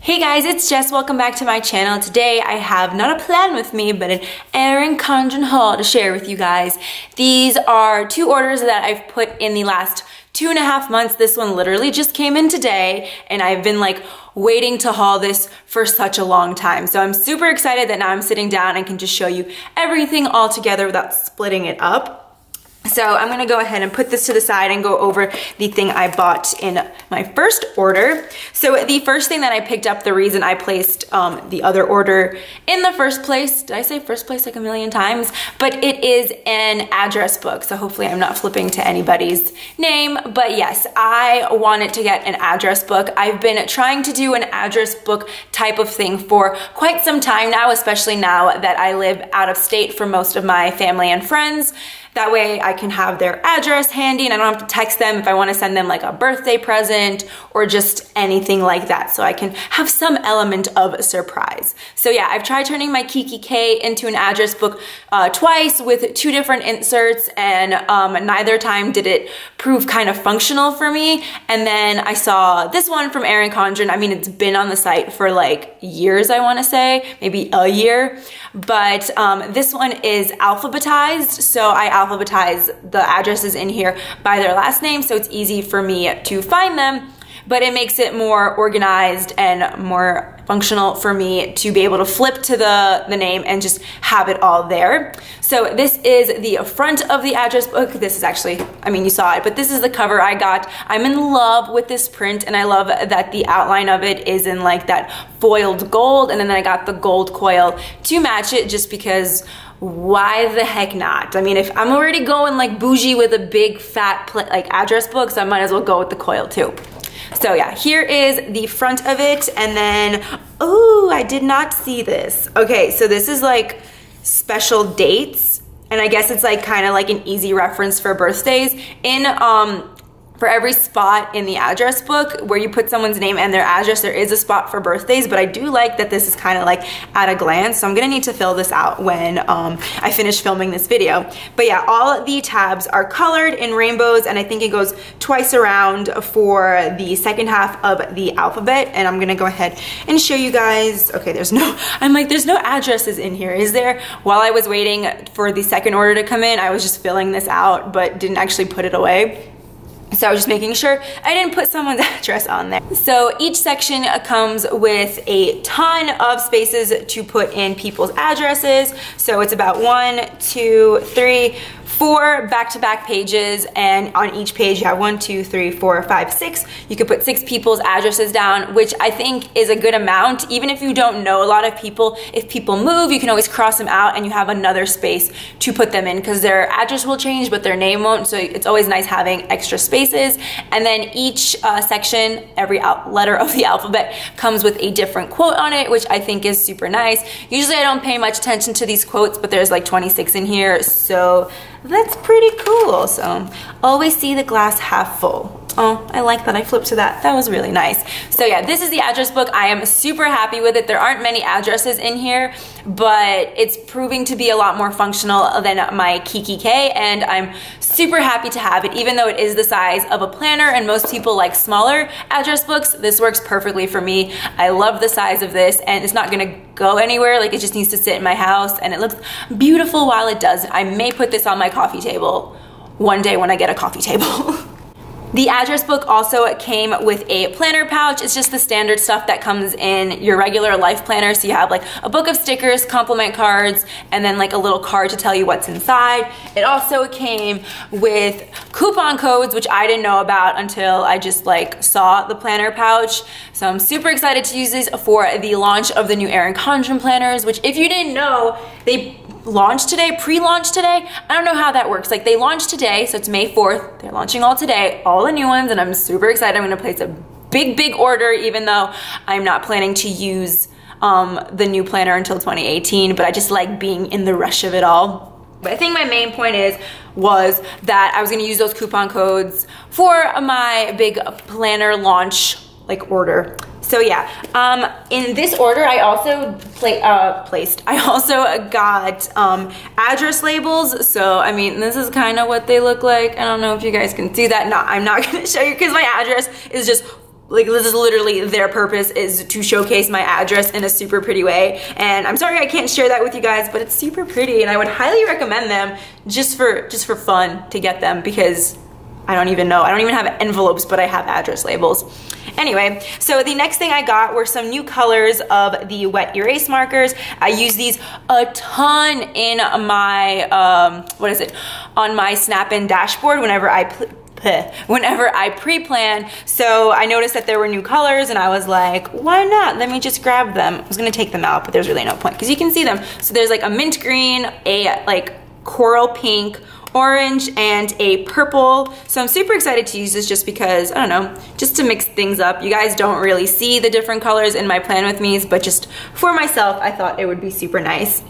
Hey guys, it's Jess. Welcome back to my channel. Today I have not a plan with me, but an Erin Condren haul to share with you guys. These are two orders that I've put in the last 2.5 months. This one literally just came in today, and I've been like waiting to haul this for such a long time. So I'm super excited that now I'm sitting down and can just show you everything all together without splitting it up. So I'm gonna go ahead and put this to the side and go over the thing I bought in my first order. So the first thing that I picked up, the reason I placed the other order in the first place, did I say first place like a million times? But it is an address book. So hopefully I'm not flipping to anybody's name, but yes, I wanted to get an address book. I've been trying to do an address book type of thing for quite some time now, especially now that I live out of state for most of my family and friends. That way I can have their address handy and I don't have to text them if I want to send them like a birthday present or just anything like that. So I can have some element of surprise. So yeah, I've tried turning my kikki.K into an address book twice with 2 different inserts, and neither time did it prove kind of functional for me. And then I saw this one from Erin Condren. I mean, it's been on the site for like years, I want to say, maybe a year. But this one is alphabetized. So I alphabetize the addresses in here by their last name, so it's easy for me to find them, but it makes it more organized and more functional for me to be able to flip to the name and just have it all there. So this is the front of the address book. This is actually, I mean, you saw it, but this is the cover I got. I'm in love with this print, and I love that the outline of it is in like that foiled gold, and then I got the gold coil to match it just because why the heck not? I mean, if I'm already going like bougie with a big fat like address book, so I might as well go with the coil too. So yeah, here is the front of it, and then, oh, I did not see this. Okay, so this is like special dates, and I guess it's like kind of like an easy reference for birthdays. For every spot in the address book where you put someone's name and their address, there is a spot for birthdays, but I do like that this is kind of like at a glance, so I'm gonna need to fill this out when I finish filming this video. But yeah, all the tabs are colored in rainbows, and I think it goes twice around for the second half of the alphabet, and I'm gonna go ahead and show you guys. Okay, there's no addresses in here, is there? While I was waiting for the second order to come in, I was just filling this out, but didn't actually put it away. So I was just making sure I didn't put someone's address on there. So each section comes with a ton of spaces to put in people's addresses. So it's about 1, 2, 3, 4 back-to-back pages, and on each page you have 1, 2, 3, 4, 5, 6. You could put 6 people's addresses down, which I think is a good amount. Even if you don't know a lot of people, if people move, you can always cross them out and you have another space to put them in, because their address will change but their name won't, so it's always nice having extra spaces. And then each section, every letter of the alphabet comes with a different quote on it, which I think is super nice. Usually I don't pay much attention to these quotes, but there's like 26 in here, so that's pretty cool. So always see the glass half full. Oh, I like that. I flipped to that. That was really nice. So yeah, this is the address book. I am super happy with it. There aren't many addresses in here, but it's proving to be a lot more functional than my kikki.K, and I'm super happy to have it. Even though it is the size of a planner and most people like smaller address books, this works perfectly for me. I love the size of this, and it's not gonna go anywhere. Like, it just needs to sit in my house, and it looks beautiful while it does. I may put this on my coffee table one day when I get a coffee table. The address book also came with a planner pouch. It's just the standard stuff that comes in your regular life planner. So you have like a book of stickers, compliment cards, and then like a little card to tell you what's inside. It also came with coupon codes, which I didn't know about until I just like saw the planner pouch. So I'm super excited to use these for the launch of the new Erin Condren planners, which, if you didn't know, they launched today, pre-launched today. I don't know how that works. Like, they launched today, so it's May 4th. They're launching all today, all the new ones, and I'm super excited. I'm gonna place a big order, even though I'm not planning to use the new planner until 2018, but I just like being in the rush of it all. But I think my main point was that I was gonna use those coupon codes for my big planner launch like order. So yeah, in this order, I also got address labels. So I mean, this is kind of what they look like. I don't know if you guys can see that. No, I'm not gonna show you because my address is just like this is literally their purpose, is to showcase my address in a super pretty way. And I'm sorry I can't share that with you guys, but it's super pretty and I would highly recommend them just for fun to get them, because I don't even know. I don't even have envelopes, but I have address labels. Anyway, so the next thing I got were some new colors of the wet erase markers. I use these a ton in my, on my Snap-in dashboard whenever I pre-plan. So I noticed that there were new colors and I was like, why not? Let me just grab them. I was gonna take them out, but there's really no point because you can see them. So there's like a mint green, a like coral pink, orange, and a purple. So I'm super excited to use this just because, I don't know, just to mix things up. You guys don't really see the different colors in my plan with me's, but just for myself, I thought it would be super nice.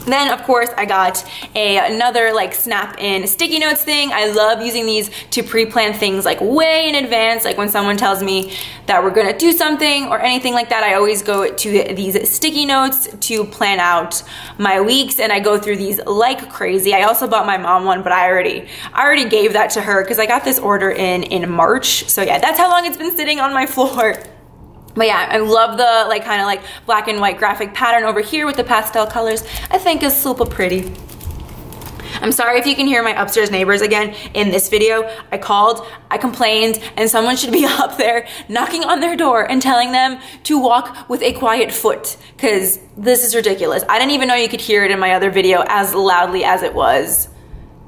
Then of course I got another like Snap-in sticky notes thing. I love using these to pre-plan things like way in advance. Like when someone tells me that we're gonna do something or anything like that, I always go to these sticky notes to plan out my weeks, and I go through these like crazy. I also bought my mom one, but I already gave that to her because I got this order in March. So yeah, that's how long it's been sitting on my floor. But yeah, I love the like kind of like black and white graphic pattern over here with the pastel colors. I think is super pretty. I'm sorry if you can hear my upstairs neighbors again in this video. I called, I complained, and someone should be up there knocking on their door and telling them to walk with a quiet foot, because this is ridiculous. I didn't even know you could hear it in my other video as loudly as it was.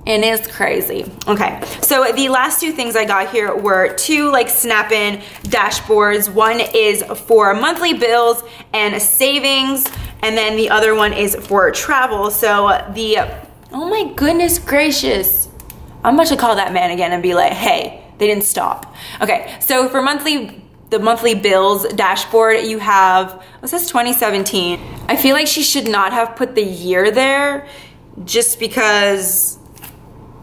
It is crazy. Okay, so the last two things I got here were two like Snap-in dashboards. One is for monthly bills and savings, and then the other one is for travel. So oh my goodness gracious. I'm about to call that man again and be like, hey, they didn't stop. Okay, so for the monthly bills dashboard, you have, it says 2017. I feel like she should not have put the year there just because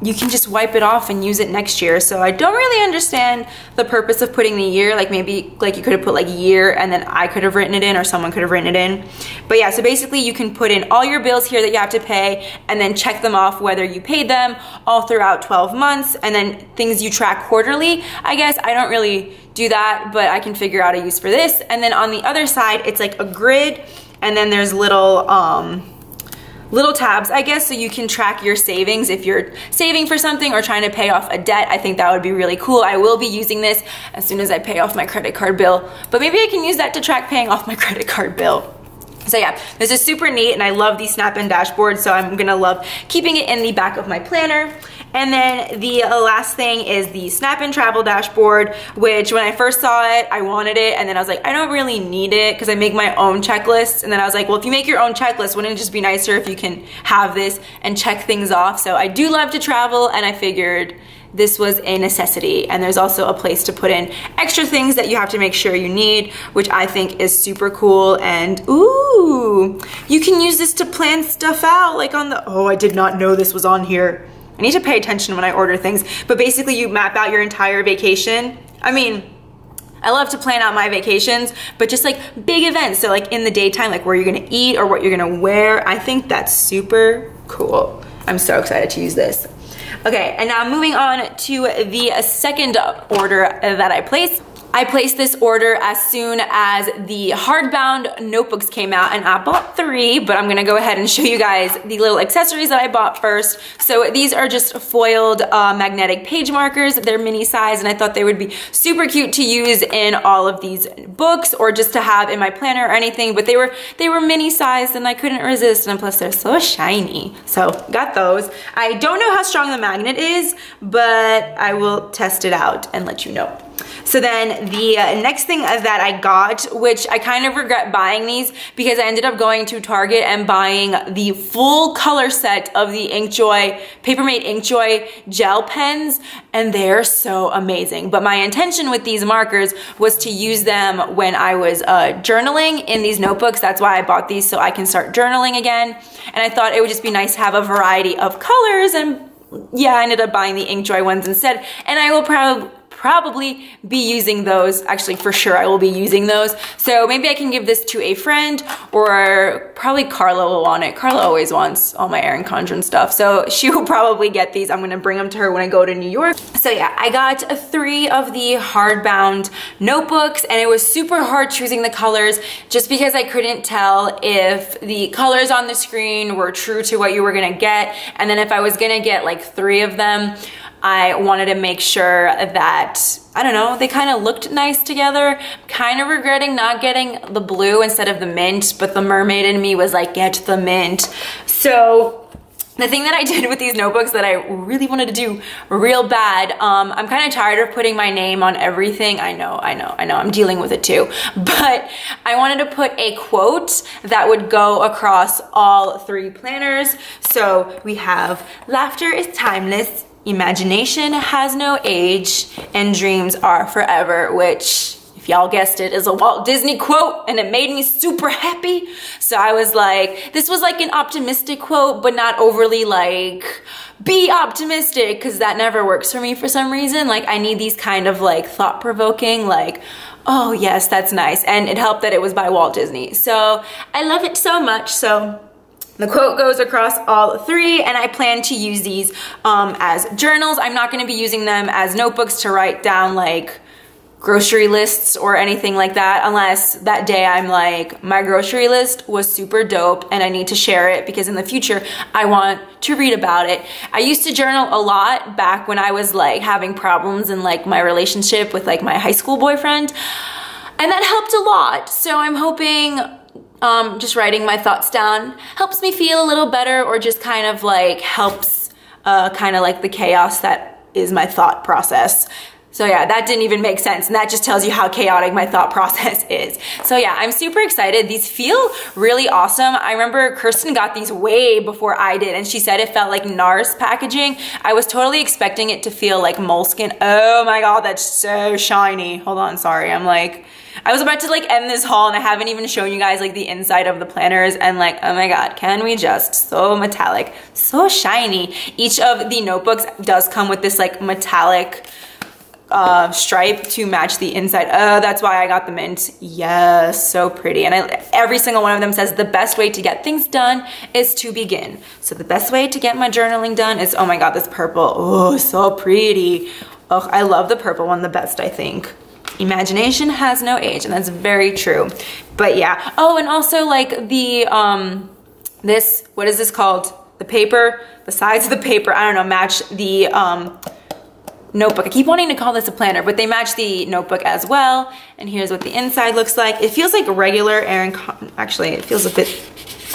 you can just wipe it off and use it next year. So I don't really understand the purpose of putting the year. Like maybe like you could have put like year and then I could have written it in, or someone could have written it in. But yeah, so basically you can put in all your bills here that you have to pay and then check them off whether you paid them all throughout 12 months, and then things you track quarterly. I guess I don't really do that, but I can figure out a use for this. And then on the other side, it's like a grid, and then there's little tabs, I guess, so you can track your savings if you're saving for something or trying to pay off a debt. I think that would be really cool. I will be using this as soon as I pay off my credit card bill, but maybe I can use that to track paying off my credit card bill. So yeah, this is super neat, and I love these Snap-in dashboards, so I'm gonna love keeping it in the back of my planner. And then the last thing is the Snap-in travel dashboard, which when I first saw it, I wanted it, and then I was like, I don't really need it because I make my own checklists. And then I was like, well, if you make your own checklist, wouldn't it just be nicer if you can have this and check things off? So I do love to travel, and I figured this was a necessity. And there's also a place to put in extra things that you have to make sure you need, which I think is super cool. And ooh, you can use this to plan stuff out, like on the, oh, I did not know this was on here. I need to pay attention when I order things, but basically you map out your entire vacation. I mean, I love to plan out my vacations, but just like big events. So like in the daytime, like where you're gonna eat or what you're gonna wear. I think that's super cool. I'm so excited to use this. Okay, and now moving on to the second order that I placed. I placed this order as soon as the hardbound notebooks came out, and I bought 3, but I'm gonna go ahead and show you guys the little accessories that I bought first. So these are just foiled magnetic page markers. They're mini size, and I thought they would be super cute to use in all of these books or just to have in my planner or anything, but they were mini sized and I couldn't resist, and plus they're so shiny. So got those. I don't know how strong the magnet is, but I will test it out and let you know. So then the next thing that I got, which I kind of regret buying these because I ended up going to Target and buying the full color set of the Inkjoy, Papermate Inkjoy gel pens, and they're so amazing. But my intention with these markers was to use them when I was journaling in these notebooks. That's why I bought these, so I can start journaling again. And I thought it would just be nice to have a variety of colors, and yeah, I ended up buying the Inkjoy ones instead. And I will probably be using those. Actually, for sure, I will be using those. So maybe I can give this to a friend, or probably Carla will want it. Carla always wants all my Erin Condren stuff. So she will probably get these. I'm gonna bring them to her when I go to New York. So yeah, I got 3 of the hardbound notebooks, and it was super hard choosing the colors just because I couldn't tell if the colors on the screen were true to what you were gonna get. And then if I was gonna get like 3 of them, I wanted to make sure that, I don't know, they kind of looked nice together. Kind of regretting not getting the blue instead of the mint, but the mermaid in me was like, get the mint. So the thing that I did with these notebooks that I really wanted to do real bad, I'm kind of tired of putting my name on everything. I know, I'm dealing with it too. But I wanted to put a quote that would go across all 3 planners. So we have, laughter is timeless, imagination has no age, and dreams are forever, which, if y'all guessed it, is a Walt Disney quote, and it made me super happy. So I was like, this was like an optimistic quote, but not overly like, be optimistic, because that never works for me for some reason. Like, I need these kind of like thought-provoking, like, oh yes, that's nice. And it helped that it was by Walt Disney. So I love it so much. So the quote goes across all 3, and I plan to use these as journals. I'm not gonna be using them as notebooks to write down like grocery lists or anything like that, unless that day I'm like, my grocery list was super dope and I need to share it because in the future I want to read about it. I used to journal a lot back when I was like having problems in like my relationship with like my high school boyfriend, and that helped a lot. So I'm hoping just writing my thoughts down helps me feel a little better, or just kind of like helps kind of like the chaos that is my thought process. So yeah, that didn't even make sense, and that just tells you how chaotic my thought process is. So yeah, I'm super excited. These feel really awesome. I remember Kirsten got these way before I did, and she said it felt like NARS packaging. I was totally expecting it to feel like moleskin. Oh my God, that's so shiny. Hold on, sorry. I was about to like end this haul, and I haven't even shown you guys like the inside of the planners, and like, oh my God, can we just, so metallic, so shiny. Each of the notebooks does come with this like metallic stripe to match the inside. Oh, that's why I got the mint. Yes, so pretty. And every single one of them says the best way to get things done is to begin. So the best way to get my journaling done is, oh my God, this purple. Oh, so pretty. Oh, I love the purple one the best, I think. Imagination has no age, and that's very true. But yeah. Oh, and also like the, this, what is this called? The paper, the sides of the paper, I don't know, match the, notebook. I keep wanting to call this a planner, but they match the notebook as well. And here's what the inside looks like. It feels like regular actually, it feels a bit,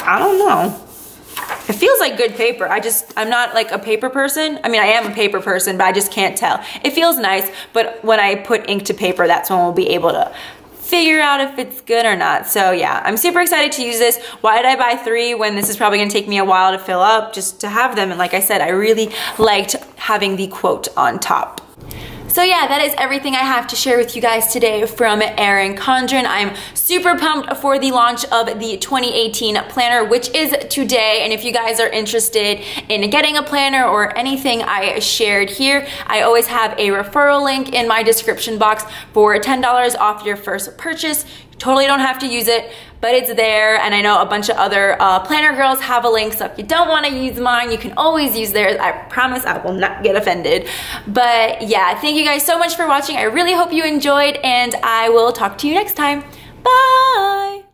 I don't know. It feels like good paper. I'm not like a paper person. I mean, I am a paper person, but I just can't tell. It feels nice, but when I put ink to paper, that's when we'll be able to figure out if it's good or not. So yeah, I'm super excited to use this. Why did I buy 3 when this is probably gonna take me a while to fill up, just to have them? And like I said, I really liked having the quote on top. So yeah, that is everything I have to share with you guys today from Erin Condren. I'm super pumped for the launch of the 2018 planner, which is today. And if you guys are interested in getting a planner or anything I shared here, I always have a referral link in my description box for $10 off your first purchase. You totally don't have to use it, but it's there. And I know a bunch of other planner girls have a link, so if you don't want to use mine, you can always use theirs. I promise I will not get offended. But yeah, thank you guys so much for watching. I really hope you enjoyed, and I will talk to you next time. Bye!